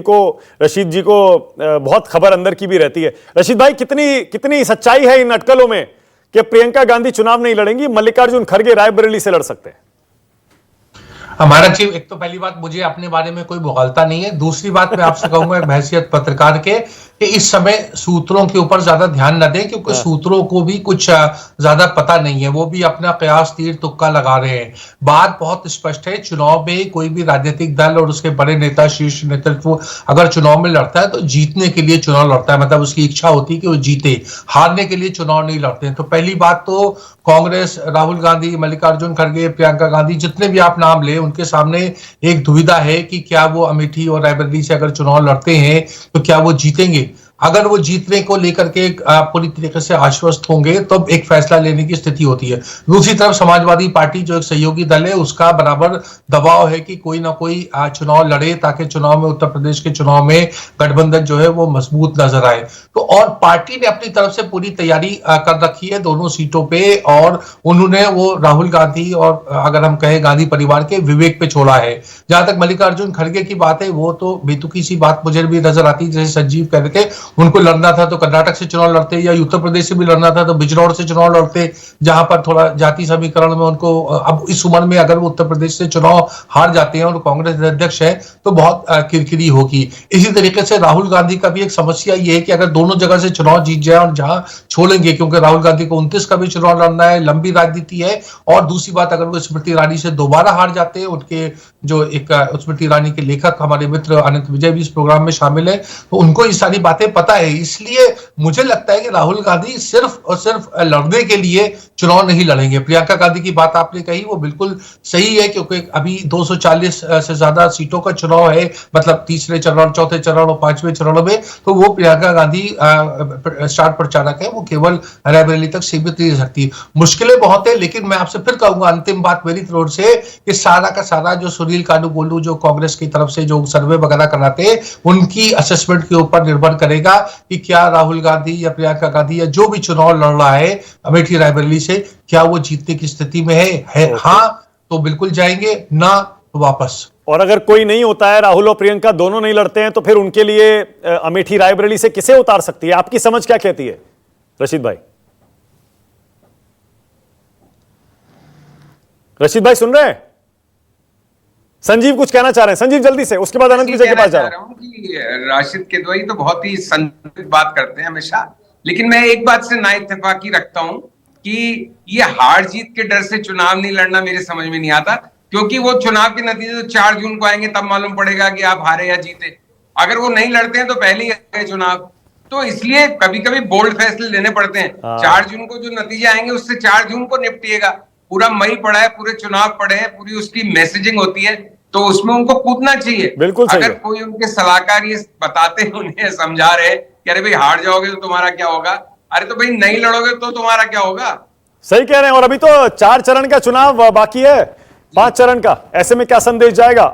इनको, रशीद जी को बहुत खबर अंदर की भी रहती है। रशीद भाई, कितनी सच्चाई है इन अटकलों में कि प्रियंका गांधी चुनाव नहीं लड़ेंगी, मल्लिकार्जुन खड़गे रायबरेली से लड़ सकते हैं? हमारा चीफ, एक तो पहली बात, मुझे अपने बारे में कोई मुगालता नहीं है। दूसरी बात मैं आपसे कहूंगा हैसियत पत्रकार के, कि इस समय सूत्रों के ऊपर ज्यादा ध्यान न दें, क्योंकि सूत्रों को भी कुछ ज्यादा पता नहीं है, वो भी अपना कयास तीर तुक्का लगा रहे हैं। बात बहुत स्पष्ट है, चुनाव में कोई भी राजनीतिक दल और उसके बड़े नेता, शीर्ष नेतृत्व अगर चुनाव में लड़ता है तो जीतने के लिए चुनाव लड़ता है, मतलब उसकी इच्छा होती है कि वो जीते, हारने के लिए चुनाव नहीं लड़ते हैं। तो पहली बात तो कांग्रेस, राहुल गांधी, मल्लिकार्जुन खड़गे, प्रियंका गांधी, जितने भी आप नाम ले, उनके सामने एक दुविधा है कि क्या वो अमेठी और रायबरेली से अगर चुनाव लड़ते हैं तो क्या वो जीतेंगे। अगर वो जीतने को लेकर के पूरी तरीके से आश्वस्त होंगे तो एक फैसला लेने की स्थिति होती है। दूसरी तरफ समाजवादी पार्टी जो एक सहयोगी दल है, उसका बराबर दबाव है कि कोई ना कोई चुनाव लड़े, ताकि चुनाव में, उत्तर प्रदेश के चुनाव में गठबंधन जो है वो मजबूत नजर आए। तो और पार्टी ने अपनी तरफ से पूरी तैयारी कर रखी है दोनों सीटों पे, और उन्होंने वो राहुल गांधी और अगर हम कहें गांधी परिवार के विवेक पे छोड़ा है। जहां तक मल्लिकार्जुन खड़गे की बात है, वो तो बेतुकी सी बात मुझे भी नजर आती है। जैसे संजीव कह रहे थे, उनको लड़ना था तो कर्नाटक से चुनाव लड़ते, या उत्तर प्रदेश से भी लड़ना था तो बिजनौर से चुनाव लड़ते, जहां पर थोड़ा जाति समीकरण में उनको, अब इस उम्र में अगर वो उत्तर प्रदेश से चुनाव हार जाते हैं और कांग्रेस अध्यक्ष है तो बहुत किरकिरी होगी। इसी तरीके से राहुल गांधी का भी एक समस्या ये है कि अगर दोनों जगह से चुनाव जीत जाए और जहां छोड़ेंगे, क्योंकि राहुल गांधी को 29 का भी चुनाव लड़ना है, लंबी राजनीति है। और दूसरी बात, अगर वो स्मृति ईरानी से दोबारा हार जाते हैं, उनके जो एक स्मृति ईरानी के लेखक हमारे मित्र अनंत विजय भी इस प्रोग्राम में शामिल है, तो उनको ये सारी बातें पता है। इसलिए मुझे लगता है कि राहुल गांधी सिर्फ और सिर्फ लड़ने के लिए चुनाव नहीं लड़ेंगे। प्रियंका गांधी की बात आपने कही, वो बिल्कुल सही है, क्योंकि अभी 240 से ज्यादा सीटों का चुनाव है, मतलब तीसरे चरण, चौथे चरण और पांचवें चरण में। तो वो प्रियंका गांधी स्टार प्रचारक है, वो केवल रायबरेली तक सीमित नहीं रह सकती। मुश्किलें बहुत है, लेकिन मैं आपसे फिर कहूंगा, अंतिम बात मेरी तरफ से, कि सारा का सारा जो सुनील कानूगोलू जो कांग्रेस की तरफ से जो सर्वे वगैरह कराते हैं, उनकी असेसमेंट के ऊपर निर्भर करेगा कि क्या राहुल गांधी या प्रियंका गांधी या जो भी चुनाव लड़ रहा है अमेठी रायबरेली से, क्या वो जीतने की स्थिति में है? हाँ तो बिल्कुल जाएंगे, ना तो वापस। और अगर कोई नहीं होता है, राहुल और प्रियंका दोनों नहीं लड़ते हैं, तो फिर उनके लिए अमेठी रायबरेली से किसे उतार सकती है? आपकी समझ क्या कहती है रशीद भाई? रशीद भाई सुन रहे हैं? संजीव कुछ कहना चाह रहे हैं, संजीव जल्दी से, उसके बाद अनंत विजय के पास जा रहा हूं। राशिद किदवई तो बहुत ही संतुलित बात करते हैं हमेशा, लेकिन मैं एक बात से ना इत्तेफाकी रखता हूं कि ये हार जीत के डर से चुनाव नहीं लड़ना मेरे समझ में नहीं आता, क्योंकि वो चुनाव के नतीजे तो 4 जून को आएंगे, तब मालूम पड़ेगा कि आप हारे या जीते। अगर वो नहीं लड़ते हैं तो पहले ही है चुनाव, तो इसलिए कभी कभी बोल्ड फैसले लेने पड़ते हैं। 4 जून को जो नतीजे आएंगे उससे 4 जून को निपटिएगा। पूरा मई पड़ा है, पूरे चुनाव पड़े हैं, पूरी उसकी मैसेजिंग होती है, तो उसमें उनको कूदना चाहिए। बिल्कुल अगर कोई उनके सलाहकार ये बताते हैं, उन्हें समझा रहे कि अरे भाई हार जाओगे तो तुम्हारा क्या होगा, अरे तो भाई नहीं लड़ोगे तो तुम्हारा क्या होगा। सही कह रहे हैं। और अभी तो 4 चरण का चुनाव बाकी है, 5 चरण का, ऐसे में क्या संदेश जाएगा?